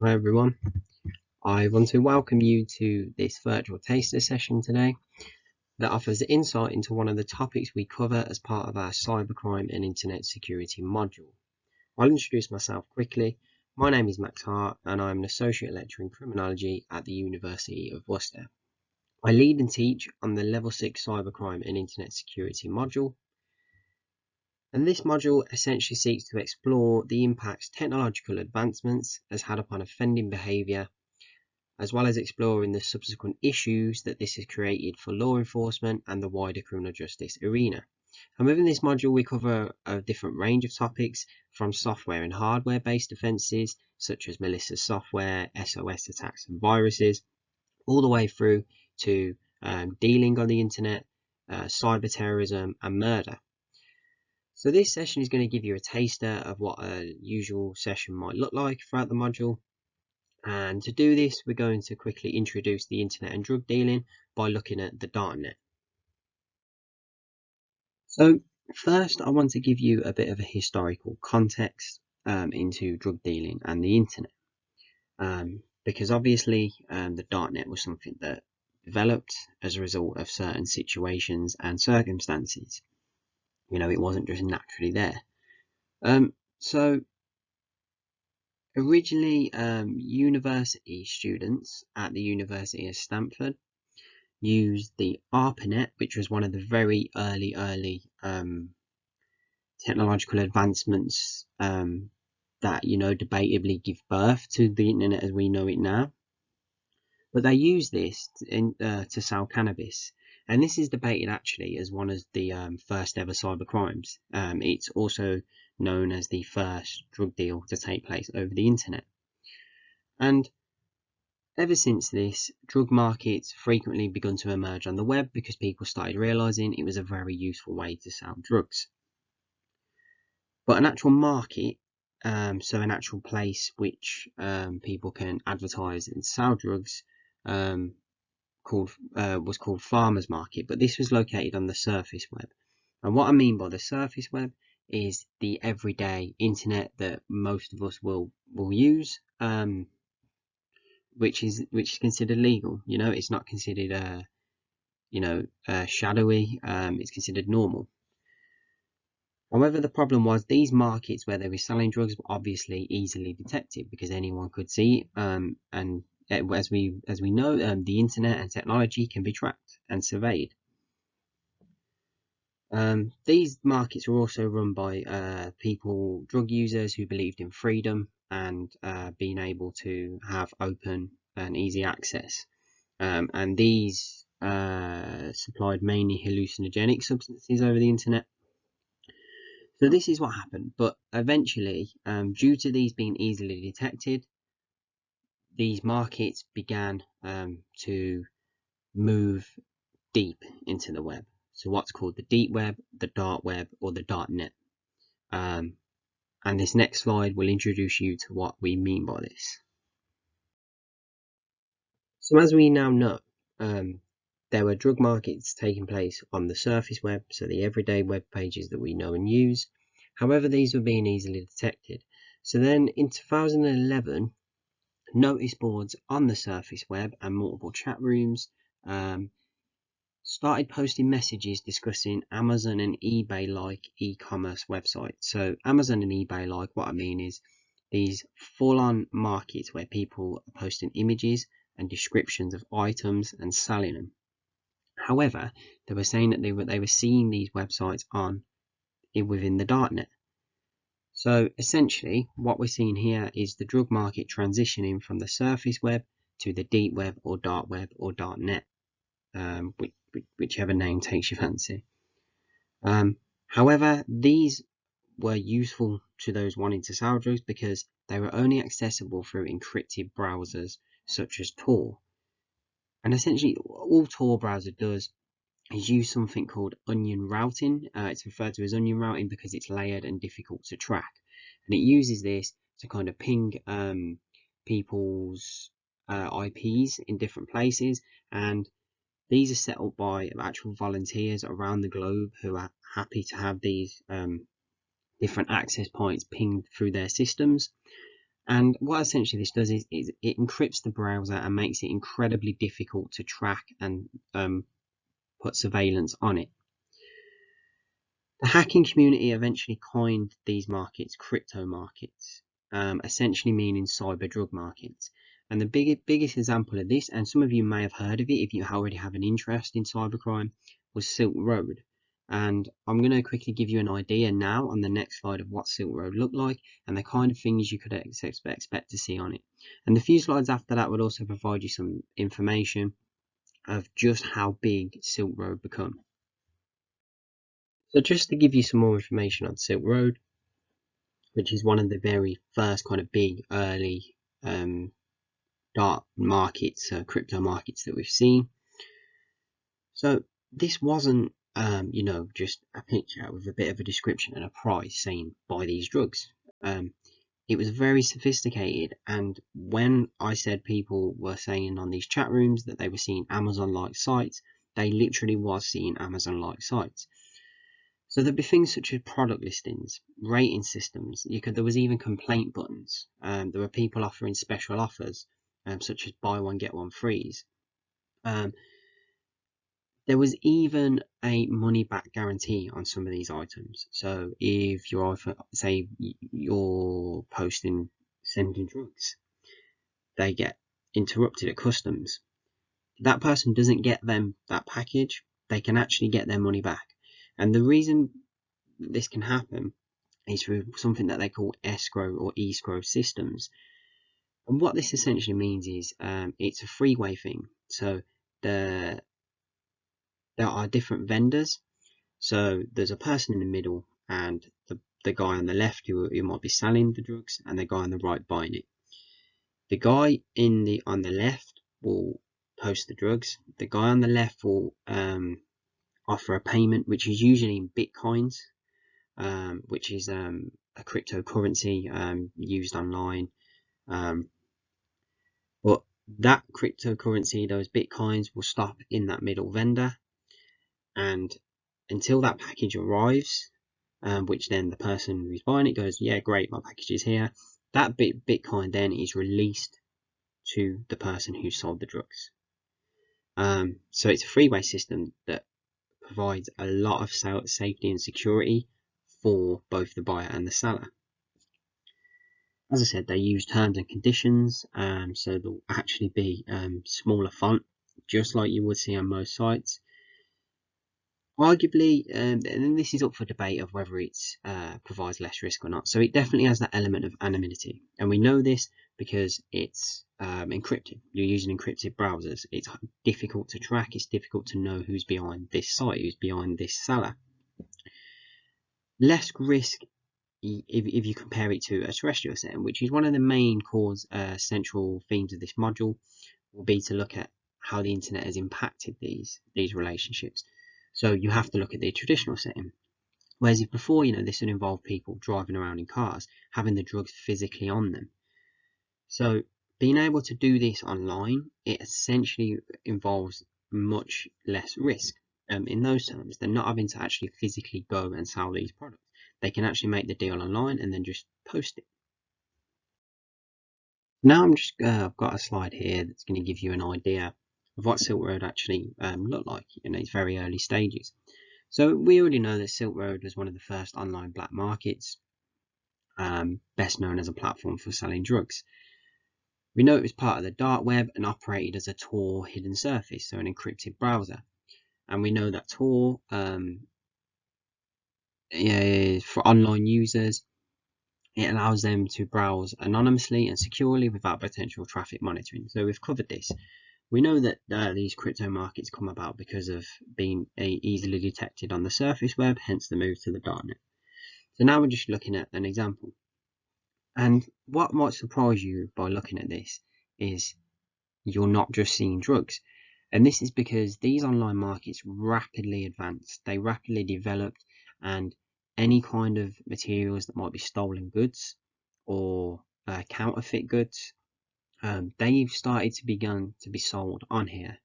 Hi everyone, I want to welcome you to this virtual taster session today that offers insight into one of the topics we cover as part of our cybercrime and internet security module. I'll introduce myself quickly. My name is Max Hart and I'm an associate lecturer in criminology at the University of Worcester. I lead and teach on the level 6 cybercrime and internet security module. And this module essentially seeks to explore the impacts technological advancements has had upon offending behaviour, as well as exploring the subsequent issues that this has created for law enforcement and the wider criminal justice arena. And within this module, we cover a different range of topics, from software and hardware based offences such as malicious software, SOS attacks and viruses, all the way through to dealing on the internet, cyber terrorism and murder. So this session is going to give you a taster of what a usual session might look like throughout the module. And to do this, we're going to quickly introduce the internet and drug dealing by looking at the darknet. So first, I want to give you a bit of a historical context into drug dealing and the internet, because obviously the darknet was something that developed as a result of certain situations and circumstances. You know, it wasn't just naturally there. So originally, university students at the University of Stanford used the ARPANET, which was one of the very early technological advancements that, you know, debatably give birth to the internet as we know it now. But they use this to sell cannabis. And this is debated actually as one of the first ever cyber crimes. It's also known as the first drug deal to take place over the internet. And ever since this, drug markets frequently begun to emerge on the web because people started realizing it was a very useful way to sell drugs. But an actual market, so an actual place which people can advertise and sell drugs, was called farmers market, but this was located on the surface web. And what I mean by the surface web is the everyday internet that most of us will use, which is considered legal. You know, it's not considered shadowy. It's considered normal. However, the problem was these markets where they were selling drugs were obviously easily detected because anyone could see, and as we know, the internet and technology can be tracked and surveyed. These markets were also run by drug users who believed in freedom and being able to have open and easy access. And these supplied mainly hallucinogenic substances over the internet. So this is what happened, but eventually, due to these being easily detected, these markets began to move deep into the web. So what's called the deep web, the dark web, or the darknet. And this next slide will introduce you to what we mean by this. So as we now know, there were drug markets taking place on the surface web, so the everyday web pages that we know and use. However, these were being easily detected. So then in 2011, notice boards on the surface web and multiple chat rooms started posting messages discussing Amazon and eBay like e-commerce websites. So Amazon and eBay like, what I mean is these full-on markets where people are posting images and descriptions of items and selling them. However, they were saying that they were seeing these websites within the darknet. So essentially, what we're seeing here is the drug market transitioning from the surface web to the deep web or dark web or darknet, whichever name takes your fancy. However, these were useful to those wanting to sell drugs because they were only accessible through encrypted browsers such as Tor. And essentially, all Tor browser does is use something called onion routing. It's referred to as onion routing because it's layered and difficult to track. And it uses this to kind of ping people's IPs in different places. And these are set up by actual volunteers around the globe who are happy to have these different access points pinged through their systems. And what essentially this does is it encrypts the browser and makes it incredibly difficult to track and put surveillance on it. The hacking community eventually coined these markets crypto markets, essentially meaning cyber drug markets. And the biggest example of this, and some of you may have heard of it if you already have an interest in cybercrime, was Silk Road. And I'm going to quickly give you an idea now on the next slide of what Silk Road looked like and the kind of things you could expect to see on it. And the few slides after that would also provide you some information of just how big Silk Road become. So just to give you some more information on Silk Road, which is one of the very first kind of big early dark markets, crypto markets that we've seen. So this wasn't, just a picture with a bit of a description and a price saying buy these drugs. It was very sophisticated, and when I said people were saying on these chat rooms that they were seeing Amazon-like sites, they literally was seeing Amazon-like sites. So there'd be things such as product listings, rating systems. There was even complaint buttons. There were people offering special offers, such as buy one get one frees. There was even a money back guarantee on some of these items. So if you're, say, you're posting sending drugs, they get interrupted at customs. If that person doesn't get them that package, they can actually get their money back. And the reason this can happen is through something that they call escrow or escrow systems. And what this essentially means is it's a freeway thing. So there are different vendors. So there's a person in the middle and the guy on the left who might be selling the drugs and the guy on the right buying it. The guy on the left will post the drugs. The guy on the left will offer a payment, which is usually in bitcoins, which is a cryptocurrency used online. But that cryptocurrency, those bitcoins, will stop in that middle vendor, and until that package arrives, which then the person who's buying it goes, yeah, great, my package is here. That bitcoin then is released to the person who sold the drugs. So it's a freeway system that provides a lot of safety and security for both the buyer and the seller. As I said, they use terms and conditions, so there'll actually be smaller font, just like you would see on most sites. Arguably, and this is up for debate of whether it provides less risk or not. So it definitely has that element of anonymity, and we know this because it's encrypted. You're using encrypted browsers. It's difficult to track. It's difficult to know who's behind this site, who's behind this seller. Less risk if you compare it to a terrestrial setting, which is one of the main central themes of this module, will be to look at how the internet has impacted these relationships. So you have to look at the traditional setting. Whereas if before, this would involve people driving around in cars, having the drugs physically on them. So being able to do this online, it essentially involves much less risk. In those terms, they're not having to actually physically go and sell these products. They can actually make the deal online and then just post it. Now I've got a slide here that's going to give you an idea of what Silk Road actually looked like in its very early stages. So we already know that Silk Road was one of the first online black markets, best known as a platform for selling drugs. We know it was part of the dark web and operated as a Tor hidden surface, so an encrypted browser. And we know that Tor for online users, it allows them to browse anonymously and securely without potential traffic monitoring. So we've covered this. We know that these crypto markets come about because of being easily detected on the surface web, hence the move to the darknet. So now we're just looking at an example. And what might surprise you by looking at this is you're not just seeing drugs. And this is because these online markets rapidly advanced, they rapidly developed, and any kind of materials that might be stolen goods or counterfeit goods, they've started to begin to be sold on here.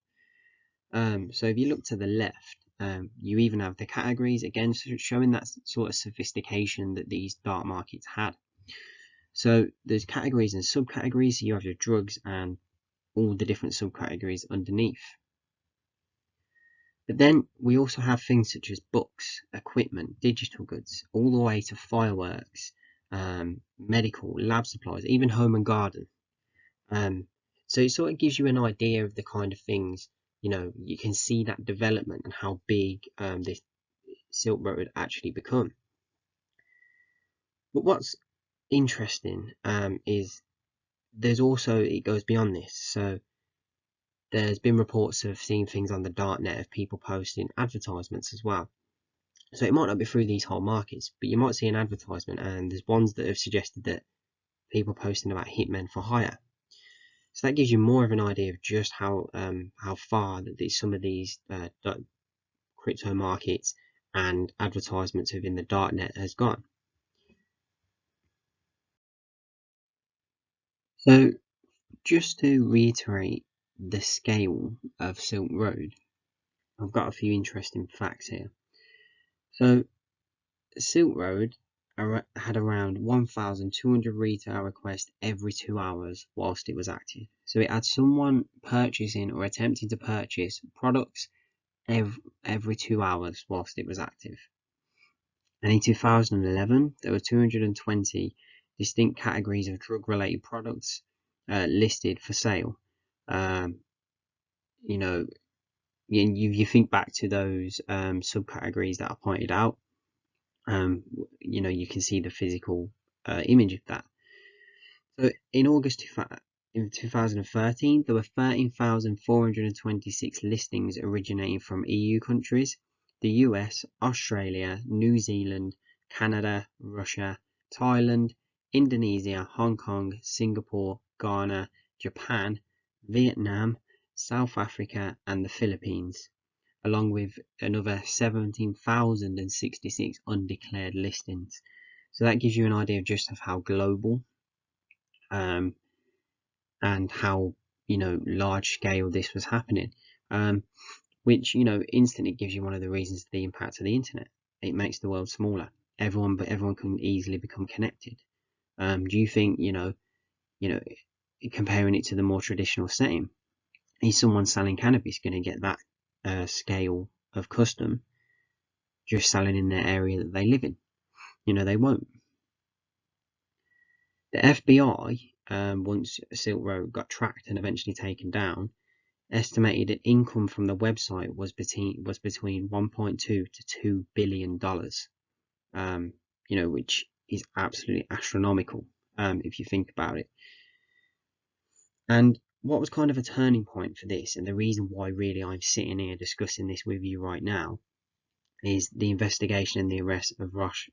So if you look to the left, you even have the categories, again showing that sort of sophistication that these dark markets had. So there's categories and subcategories. So you have your drugs and all the different subcategories underneath. But then we also have things such as books, equipment, digital goods, all the way to fireworks, medical, lab supplies, even home and garden. So it sort of gives you an idea of the kind of things, you can see that development and how big this Silk Road actually become. But what's interesting is there's also, it goes beyond this. So there's been reports of seeing things on the darknet of people posting advertisements as well. So it might not be through these whole markets, but you might see an advertisement, and there's ones that have suggested that people posting about hitmen for hire. So that gives you more of an idea of just how far that some of these crypto markets and advertisements within the darknet has gone. So just to reiterate the scale of Silk Road, I've got a few interesting facts here. So Silk Road had around 1,200 retail requests every 2 hours whilst it was active. So it had someone purchasing or attempting to purchase products every 2 hours whilst it was active. And in 2011, there were 220 distinct categories of drug-related products listed for sale. You know, you think back to those subcategories that I pointed out. You can see the physical image of that. So in August in 2013, there were 13,426 listings originating from EU countries, the US, Australia, New Zealand, Canada, Russia, Thailand, Indonesia, Hong Kong, Singapore, Ghana, Japan, Vietnam, South Africa, and the Philippines, along with another 17,066 undeclared listings. So that gives you an idea of just of how global and how large scale this was happening, which instantly gives you one of the reasons the impact of the internet. It makes the world smaller. Everyone can easily become connected. Do you think comparing it to the more traditional setting, is someone selling cannabis going to get that scale of custom just selling in their area that they live in? They won't. The FBI, once Silk Road got tracked and eventually taken down, estimated that income from the website was between 1.2 to $2 billion, which is absolutely astronomical if you think about it. And what was kind of a turning point for this, and the reason why really I'm sitting here discussing this with you right now, is the investigation and the arrest of Ross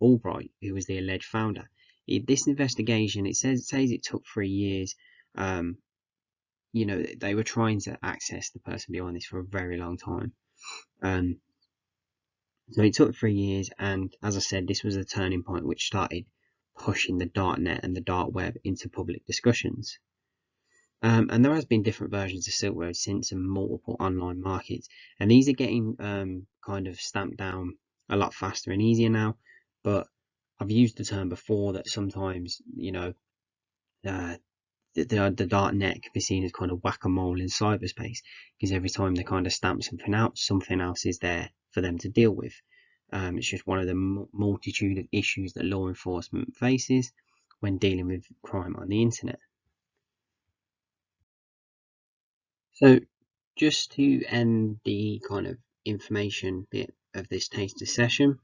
Albright, who was the alleged founder. This investigation, it says it took 3 years. They were trying to access the person behind this for a very long time. So it took 3 years, and as I said, this was a turning point which started pushing the darknet and the dark web into public discussions. And there has been different versions of Silk Road since in multiple online markets, and these are getting kind of stamped down a lot faster and easier now. But I've used the term before that sometimes the dark net can be seen as kind of whack-a-mole in cyberspace, because every time they kind of stamp something out, something else is there for them to deal with. It's just one of the multitude of issues that law enforcement faces when dealing with crime on the internet. So just to end the kind of information bit of this taster session,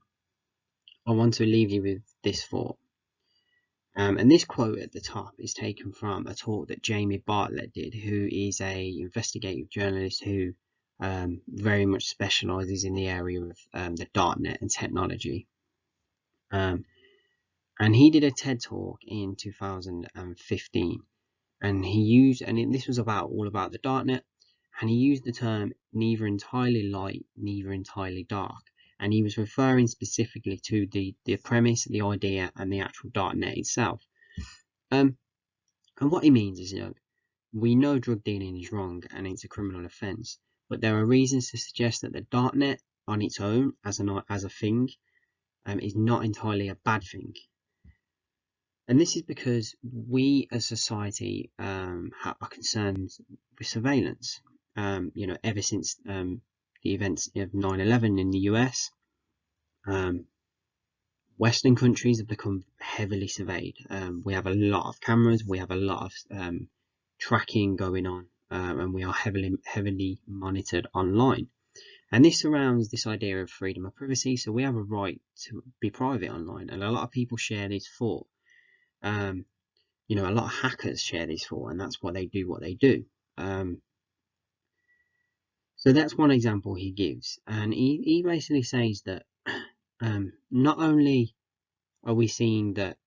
I want to leave you with this thought. And this quote at the top is taken from a talk that Jamie Bartlett did, who is a investigative journalist who very much specializes in the area of the darknet and technology. And he did a TED talk in 2015, and this was all about the darknet, and he used the term neither entirely light, neither entirely dark, and he was referring specifically to the premise, the idea, and the actual darknet itself. And what he means is, we know drug dealing is wrong and it's a criminal offence, but there are reasons to suggest that the darknet on its own, as a thing, is not entirely a bad thing. And this is because we as society are concerned with surveillance. Ever since the events of 9/11 in the US, Western countries have become heavily surveyed. We have a lot of cameras, we have a lot of tracking going on, and we are heavily monitored online. And this surrounds this idea of freedom of privacy. So we have a right to be private online, and a lot of people share this thought. A lot of hackers share this thought, and that's why they do what they do. So that's one example he gives, and he basically says that not only are we seeing that,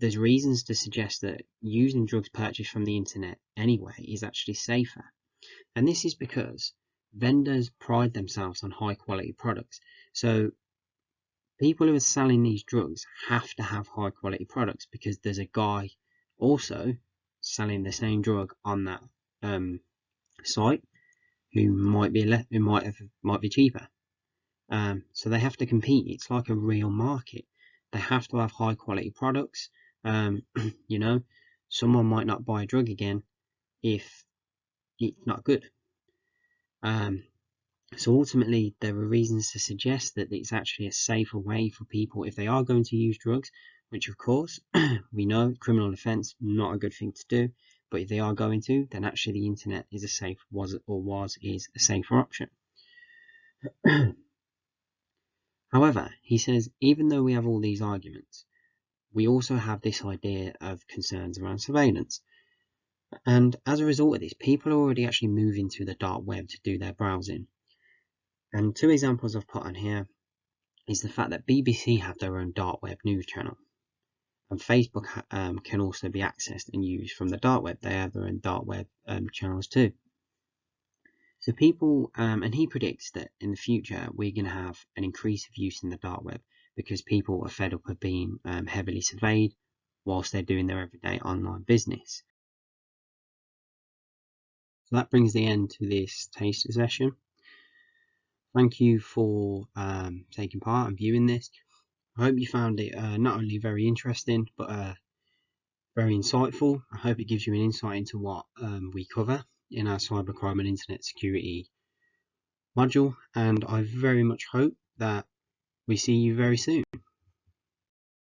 there's reasons to suggest that using drugs purchased from the internet anyway is actually safer. And this is because vendors pride themselves on high quality products. So people who are selling these drugs have to have high quality products because there's a guy also selling the same drug on that site who might be cheaper. So they have to compete. It's like a real market. They have to have high quality products. Someone might not buy a drug again if it's not good. So ultimately, there are reasons to suggest that it's actually a safer way for people if they are going to use drugs, which of course we know criminal offence, not a good thing to do. But if they are going to, then actually the internet is a safer option. However, he says, even though we have all these arguments, we also have this idea of concerns around surveillance. And as a result of this, people are already actually moving to the dark web to do their browsing. And two examples I've put on here is the fact that BBC have their own dark web news channel. And Facebook can also be accessed and used from the dark web. They have their own dark web channels too. So people, and he predicts that in the future we're going to have an increase of use in the dark web because people are fed up of being heavily surveyed whilst they're doing their everyday online business. So that brings the end to this taster session. Thank you for taking part and viewing this. I hope you found it not only very interesting but very insightful. I hope it gives you an insight into what we cover in our cybercrime and internet security module, and I very much hope that we see you very soon.